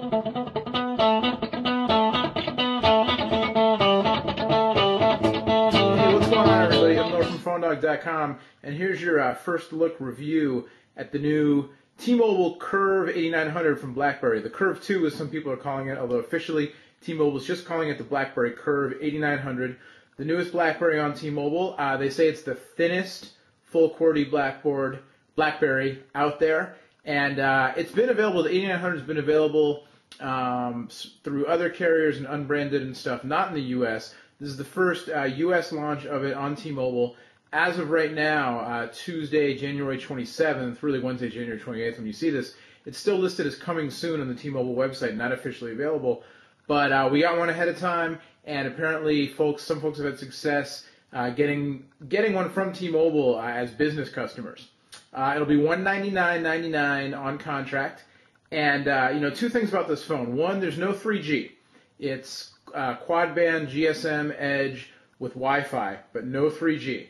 What's going on, everybody? I'm North from PhoneDog.com, and here's your first look review at the new T-Mobile Curve 8900 from BlackBerry. The Curve 2, as some people are calling it, although officially T-Mobile is just calling it the BlackBerry Curve 8900. The newest BlackBerry on T-Mobile. They say it's the thinnest full QWERTY BlackBerry out there, and it's been available. The 8900 has been available through other carriers and unbranded and stuff, not in the U.S. This is the first U.S. launch of it on T-Mobile. As of right now, Tuesday, January 27th, really Wednesday, January 28th, when you see this, it's still listed as coming soon on the T-Mobile website, not officially available. But we got one ahead of time, and apparently some folks have had success getting one from T-Mobile as business customers. It'll be $199.99 on contract. And, two things about this phone. One, there's no 3G. It's quad band GSM Edge with Wi-Fi, but no 3G.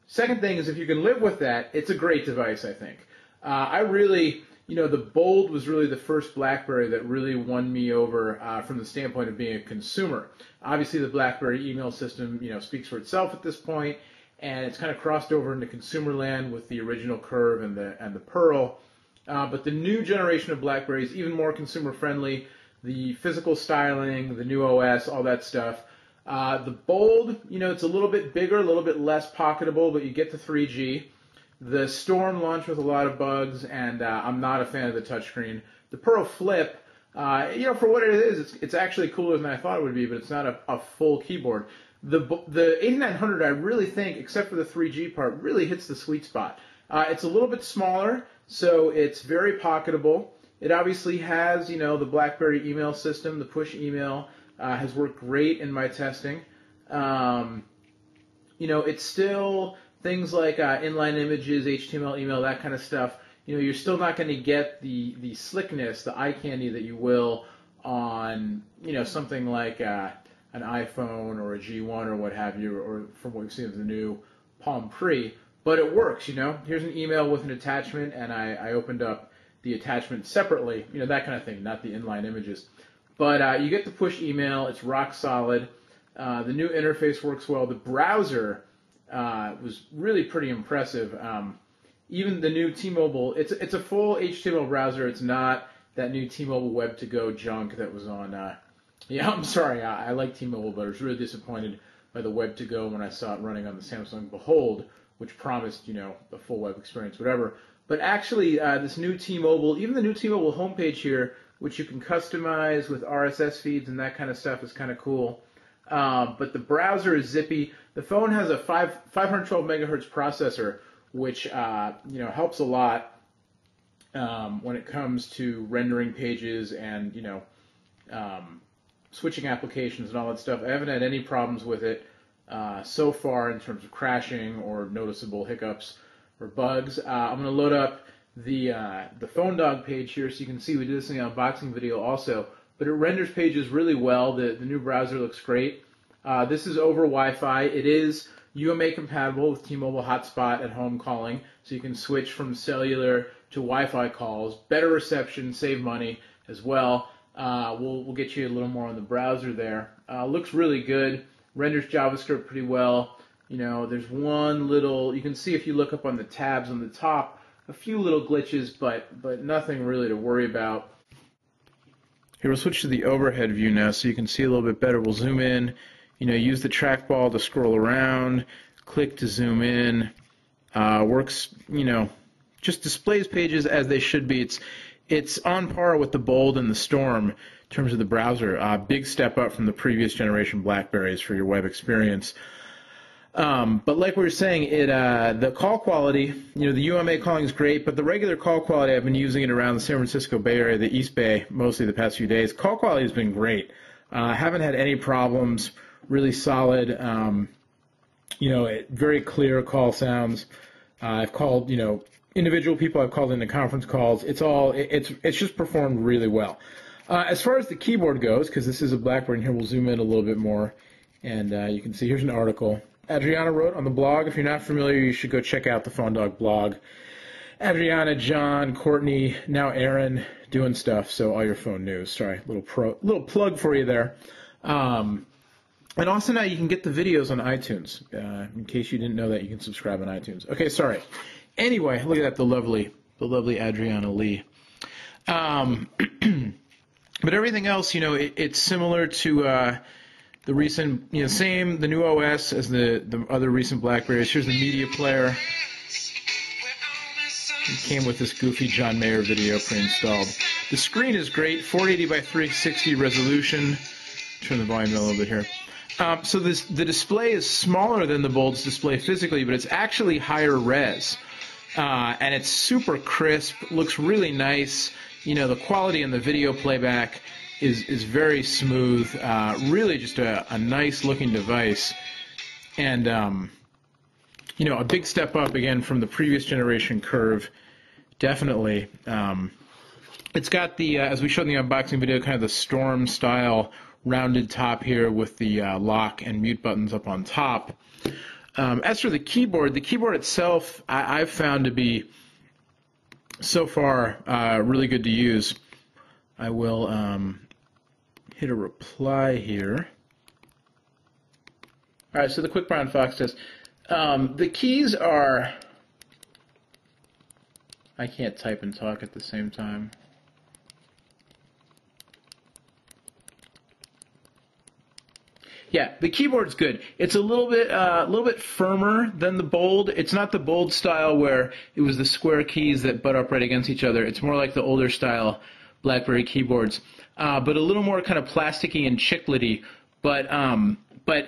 Second thing is, if you can live with that, it's a great device, I think. The Bold was really the first BlackBerry that really won me over from the standpoint of being a consumer. Obviously, the BlackBerry email system, speaks for itself at this point, and it's kind of crossed over into consumer land with the original Curve and the Pearl. But the new generation of BlackBerry is even more consumer friendly. The physical styling, the new OS, all that stuff. The Bold, it's a little bit bigger, a little bit less pocketable, but you get the 3G. The Storm launched with a lot of bugs, and I'm not a fan of the touchscreen. The Pearl Flip, for what it is, it's actually cooler than I thought it would be, but it's not a full keyboard. The 8900, I really think, except for the 3G part, really hits the sweet spot. It's a little bit smaller, so it's very pocketable. It obviously has, the BlackBerry email system. The push email has worked great in my testing. It's still things like inline images, HTML, email, that kind of stuff. You're still not going to get the slickness, the eye candy that you will on, something like an iPhone or a G1 or what have you, or from what we've seen of the new Palm Pre. But it works, Here's an email with an attachment, and I opened up the attachment separately, that kind of thing, not the inline images. But you get the push email. It's rock solid. The new interface works well. The browser was really pretty impressive. Even the new T-Mobile, it's a full HTML browser. It's not that new T-Mobile Web2Go junk that was on. I'm sorry. I like T-Mobile, but I was really disappointed by the Web2Go when I saw it running on the Samsung Behold, which promised, the full web experience, whatever. But actually, this new T-Mobile, even the new T-Mobile homepage here, which you can customize with RSS feeds and that kind of stuff, is kind of cool. But the browser is zippy. The phone has a 512 megahertz processor, which helps a lot when it comes to rendering pages and switching applications and all that stuff. I haven't had any problems with it so far in terms of crashing or noticeable hiccups or bugs. I'm going to load up the PhoneDog page here so you can see we did this in the unboxing video also. But it renders pages really well. The new browser looks great. This is over Wi-Fi. It is UMA compatible with T-Mobile Hotspot at home calling, so you can switch from cellular to Wi-Fi calls. Better reception, save money as well. We'll get you a little more on the browser there. Looks really good. Renders JavaScript pretty well. There's one little, you can see if you look up on the tabs on the top, a few little glitches, but nothing really to worry about. Here, we'll switch to the overhead view now so you can see a little bit better. We'll zoom in, use the trackball to scroll around, click to zoom in. Works, just displays pages as they should be. It's on par with the Bold and the Storm in terms of the browser. Big step up from the previous generation BlackBerries for your web experience. But like we were saying, the call quality, the UMA calling is great, but the regular call quality, I've been using it around the San Francisco Bay Area, the East Bay, mostly the past few days. Call quality has been great. Haven't had any problems, really solid, very clear call sounds. I've called, individual people I've called into conference calls. It's just performed really well. As far as the keyboard goes, because this is a BlackBerry, and here we'll zoom in a little bit more, and you can see here's an article Adriana wrote on the blog. If you're not familiar, you should go check out the PhoneDog blog. Adriana, John, Courtney, now Aaron doing stuff. So all your phone news. Sorry, little plug for you there. And also now you can get the videos on iTunes. In case you didn't know that, you can subscribe on iTunes. Okay, sorry. Anyway, look at that, the lovely Adriana Lee. But everything else, it's similar to the recent, the new OS as the other recent BlackBerries. Here's the media player. It came with this goofy John Mayer video pre-installed. The screen is great, 480 by 360 resolution. Turn the volume down a little bit here. So the display is smaller than the Bold's display physically, but it's actually higher res. And it's super crisp, looks really nice. The quality in the video playback is very smooth. Really just a nice looking device. And, a big step up again from the previous generation Curve. Definitely. It's got the, as we showed in the unboxing video, kind of the Storm style rounded top here with the lock and mute buttons up on top. As for the keyboard itself, I've found to be so far really good to use. I will hit a reply here. All right, so the quick brown fox test. The keys are... I can't type and talk at the same time. Yeah, the keyboard's good. It's a little bit firmer than the Bold. It's not the Bold style where it was the square keys that butt up right against each other. It's more like the older style BlackBerry keyboards, but a little more kind of plasticky and chiclety. But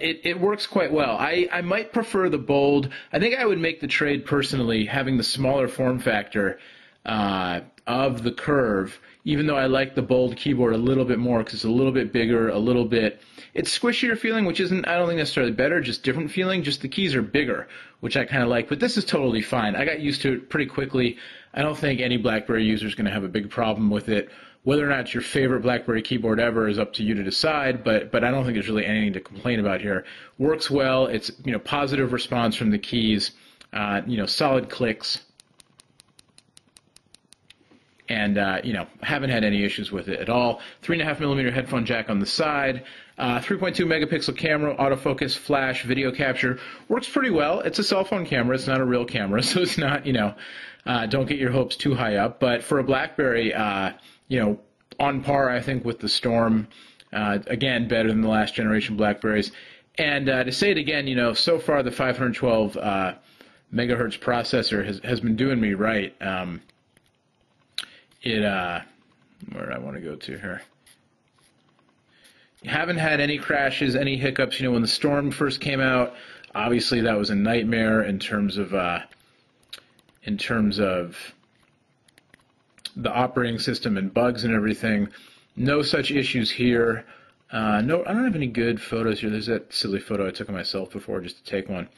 it works quite well. I might prefer the Bold. I think I would make the trade personally, having the smaller form factor of the Curve, even though I like the Bold keyboard a little bit more because it's a little bit bigger, a little bit... It's squishier feeling, which isn't, I don't think necessarily better, just different feeling. Just the keys are bigger, which I kind of like. But this is totally fine. I got used to it pretty quickly. I don't think any BlackBerry user is going to have a big problem with it. Whether or not it's your favorite BlackBerry keyboard ever is up to you to decide, but I don't think there's really anything to complain about here. Works well. It's, positive response from the keys, solid clicks. And, haven't had any issues with it at all. 3.5mm headphone jack on the side. 3.2 megapixel camera, autofocus, flash, video capture. Works pretty well. It's a cell phone camera. It's not a real camera, so it's not, don't get your hopes too high up. But for a BlackBerry, on par, I think, with the Storm. Again, better than the last generation BlackBerries. And to say it again, so far the 512 megahertz processor has been doing me right. Where do I want to go to here? Haven't had any crashes, any hiccups. When the Storm first came out, obviously that was a nightmare in terms of the operating system and bugs and everything. No such issues here. No, I don't have any good photos here. There's that silly photo I took of myself before just to take one.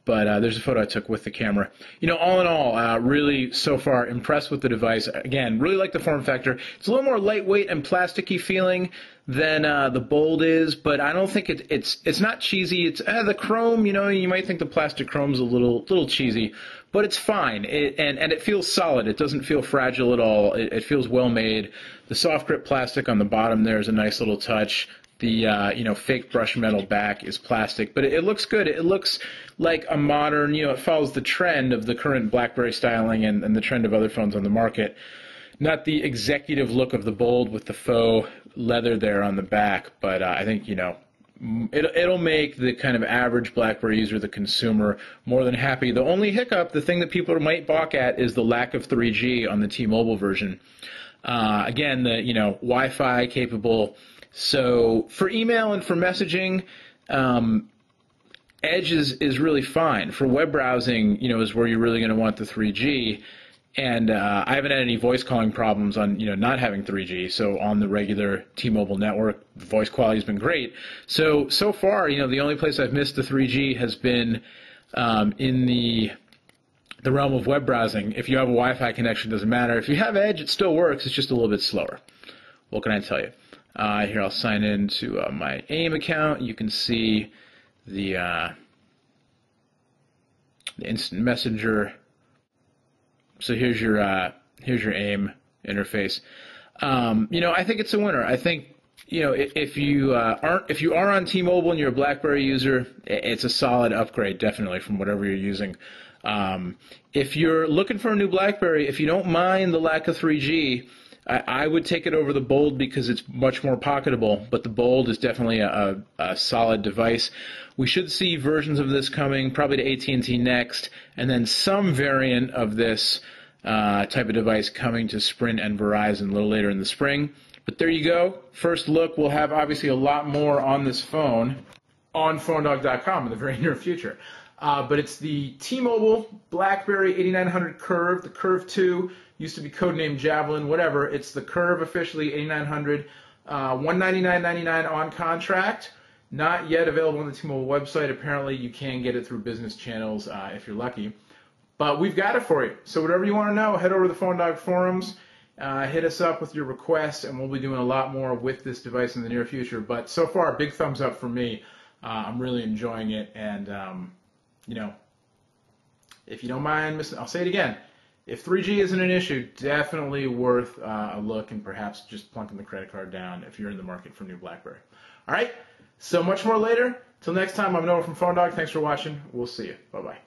But there's a photo I took with the camera. All in all, really, so far, impressed with the device. Again, really like the form factor. It's a little more lightweight and plasticky feeling than the Bold is, but I don't think it's not cheesy. It's the chrome, you might think the plastic chrome's a little cheesy, but it's fine. And it feels solid. It doesn't feel fragile at all. It feels well made. The soft grip plastic on the bottom there is a nice little touch. The fake brush metal back is plastic, but it looks good. It looks like a modern, it follows the trend of the current BlackBerry styling and the trend of other phones on the market. Not the executive look of the Bold with the faux leather there on the back, but I think, it'll make the kind of average BlackBerry user, the consumer, more than happy. The only hiccup, the thing that people might balk at, is the lack of 3G on the T-Mobile version. Again, the, Wi-Fi capable. So for email and for messaging, Edge is really fine. For web browsing, is where you're really going to want the 3G. And I haven't had any voice calling problems on, not having 3G. So on the regular T-Mobile network, the voice quality has been great. So far, the only place I've missed the 3G has been in the realm of web browsing. If you have a Wi-Fi connection, it doesn't matter. If you have Edge, it still works. It's just a little bit slower. What can I tell you? Here, I'll sign in to my AIM account. You can see the Instant Messenger So here's your AIM interface. I think it's a winner. I think, if you are on T-Mobile and you're a BlackBerry user, it's a solid upgrade, definitely, from whatever you're using. If you're looking for a new BlackBerry, if you don't mind the lack of 3G, I would take it over the Bold because it's much more pocketable, but the Bold is definitely a solid device. We should see versions of this coming probably to AT&T next, and then some variant of this type of device coming to Sprint and Verizon a little later in the spring. But there you go. First look. We'll have obviously a lot more on this phone on PhoneDog.com in the very near future. But it's the T-Mobile BlackBerry 8900 Curve, the Curve 2, used to be codenamed Javelin, whatever. It's the Curve officially, 8900, $199.99 on contract. Not yet available on the T-Mobile website. Apparently you can get it through business channels if you're lucky. But we've got it for you. So whatever you want to know, head over to the PhoneDog forums, hit us up with your request, and we'll be doing a lot more with this device in the near future. But so far, big thumbs up for me. I'm really enjoying it, and if you don't mind missing, I'll say it again. If 3G isn't an issue, definitely worth a look, and perhaps just plunking the credit card down if you're in the market for new BlackBerry. All right, so much more later. Till next time, I'm Noah from PhoneDog. Thanks for watching. We'll see you. Bye-bye.